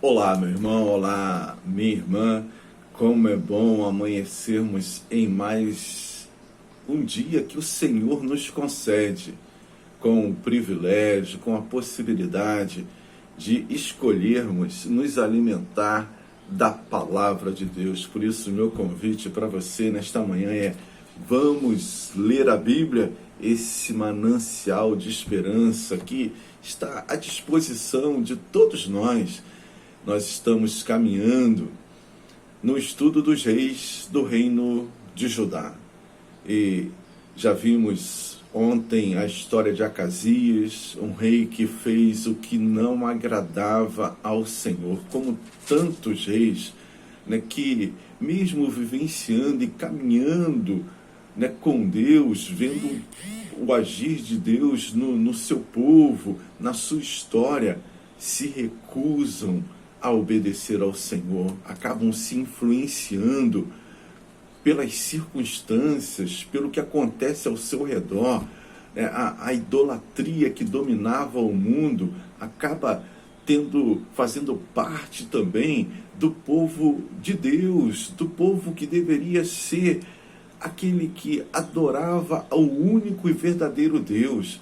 Olá, meu irmão, olá, minha irmã. Como é bom amanhecermos em mais um dia que o Senhor nos concede, com o privilégio, com a possibilidade de escolhermos nos alimentar da palavra de Deus. Por isso, o meu convite para você nesta manhã é: vamos ler a Bíblia, esse manancial de esperança que está à disposição de todos nós. Nós estamos caminhando no estudo dos reis do reino de Judá. E já vimos ontem a história de Acasias, um rei que fez o que não agradava ao Senhor, como tantos reis, que mesmo vivenciando e caminhando, com Deus, vendo o agir de Deus no seu povo, na sua história, se recusam a obedecer ao Senhor, acabam se influenciando pelas circunstâncias, pelo que acontece ao seu redor. A idolatria que dominava o mundo acaba fazendo parte também do povo de Deus, do povo que deveria ser aquele que adorava ao único e verdadeiro Deus.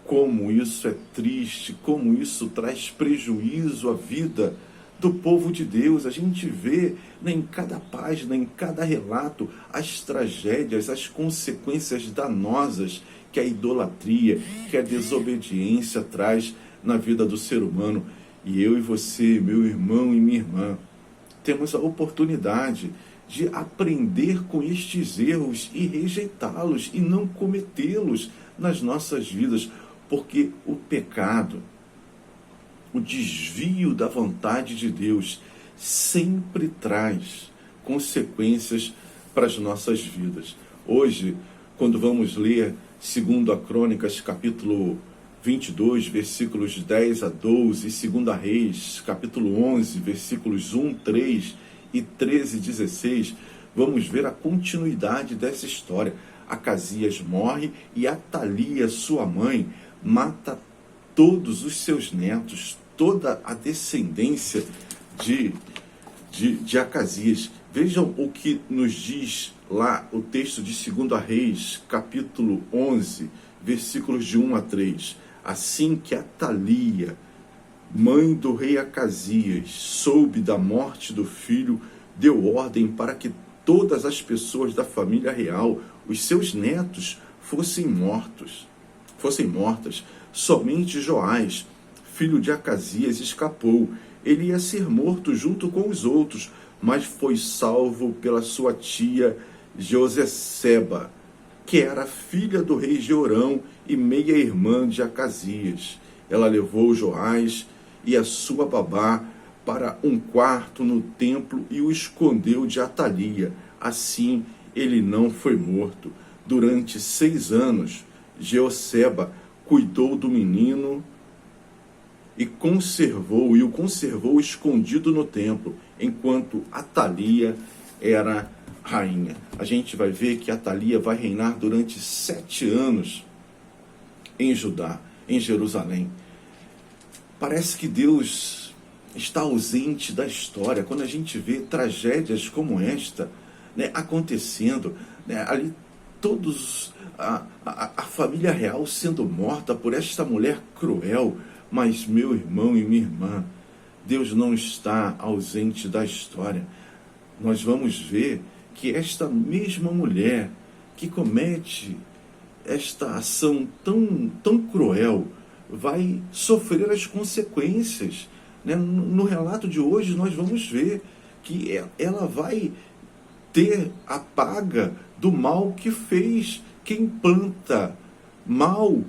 Como isso é triste, como isso traz prejuízo à vida do povo de Deus. A gente vê, em cada página, em cada relato, as tragédias, as consequências danosas que a idolatria, que a desobediência traz na vida do ser humano. E eu e você, meu irmão e minha irmã, temos a oportunidade de aprender com estes erros e rejeitá-los e não cometê-los nas nossas vidas, porque o pecado, o desvio da vontade de Deus sempre traz consequências para as nossas vidas. Hoje, quando vamos ler 2 Crônicas, capítulo 22, versículos 10 a 12, e 2 Reis, capítulo 11, versículos 1, 3 e 13 e 16, vamos ver a continuidade dessa história. Acasias morre e Atalia, sua mãe, mata todos os seus netos, toda a descendência de Acasias. Vejam o que nos diz lá o texto de 2 Reis, capítulo 11, versículos de 1 a 3. Assim que Atalia, mãe do rei Acasias, soube da morte do filho, deu ordem para que todas as pessoas da família real, os seus netos, fossem mortas. Somente Joás, filho de Acasias, escapou. Ele ia ser morto junto com os outros, mas foi salvo pela sua tia Joseceba, que era filha do rei Jeorão e meia-irmã de Acasias. Ela levou Joás e a sua babá para um quarto no templo e o escondeu de Atalia. Assim, ele não foi morto. Durante 6 anos, Joseceba cuidou do menino e o conservou escondido no templo, enquanto Atalia era rainha. A gente vai ver que Atalia vai reinar durante 7 anos em Judá, em Jerusalém. Parece que Deus está ausente da história. Quando a gente vê tragédias como esta, acontecendo, ali todos, a família real sendo morta por esta mulher cruel. Mas, meu irmão e minha irmã, Deus não está ausente da história. Nós vamos ver que esta mesma mulher que comete esta ação tão cruel vai sofrer as consequências. No relato de hoje nós vamos ver que ela vai ter a paga do mal que fez. Quem planta mal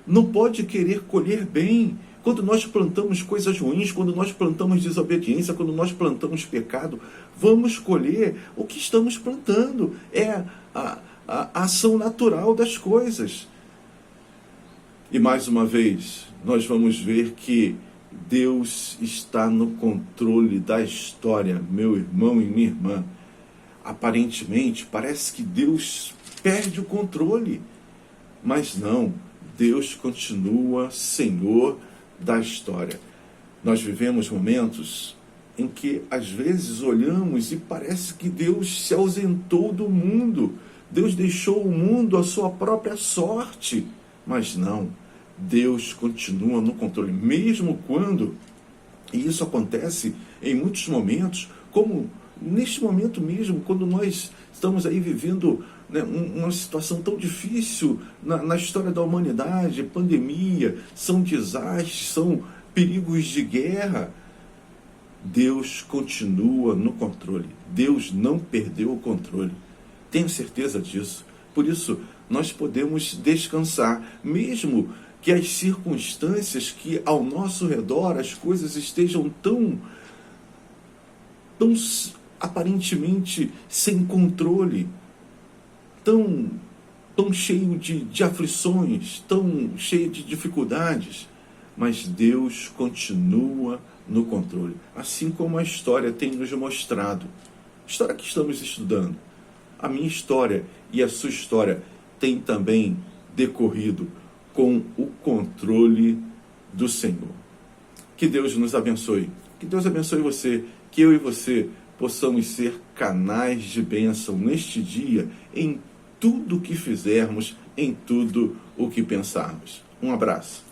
não pode querer colher bem. Quando nós plantamos coisas ruins, quando nós plantamos desobediência, quando nós plantamos pecado, vamos colher o que estamos plantando. É a ação natural das coisas. E mais uma vez, nós vamos ver que Deus está no controle da história, meu irmão e minha irmã. Aparentemente, parece que Deus perde o controle, mas não, Deus continua Senhor da história. Nós vivemos momentos em que às vezes olhamos e parece que Deus se ausentou do mundo, Deus deixou o mundo à sua própria sorte, mas não, Deus continua no controle, mesmo quando, e isso acontece em muitos momentos, como neste momento mesmo, quando nós estamos aí vivendo, né, uma situação tão difícil na história da humanidade, pandemia, são desastres, são perigos de guerra, Deus continua no controle. Deus não perdeu o controle. Tenho certeza disso. Por isso, nós podemos descansar, mesmo que as circunstâncias que ao nosso redor, as coisas estejam tão aparentemente sem controle, tão cheio de aflições, tão cheio de dificuldades, mas Deus continua no controle, assim como a história tem nos mostrado. A história que estamos estudando, a minha história e a sua história tem também decorrido com o controle do Senhor. Que Deus nos abençoe, que Deus abençoe você, que eu e você possamos ser canais de bênção neste dia, em tudo o que fizermos, em tudo o que pensarmos. Um abraço.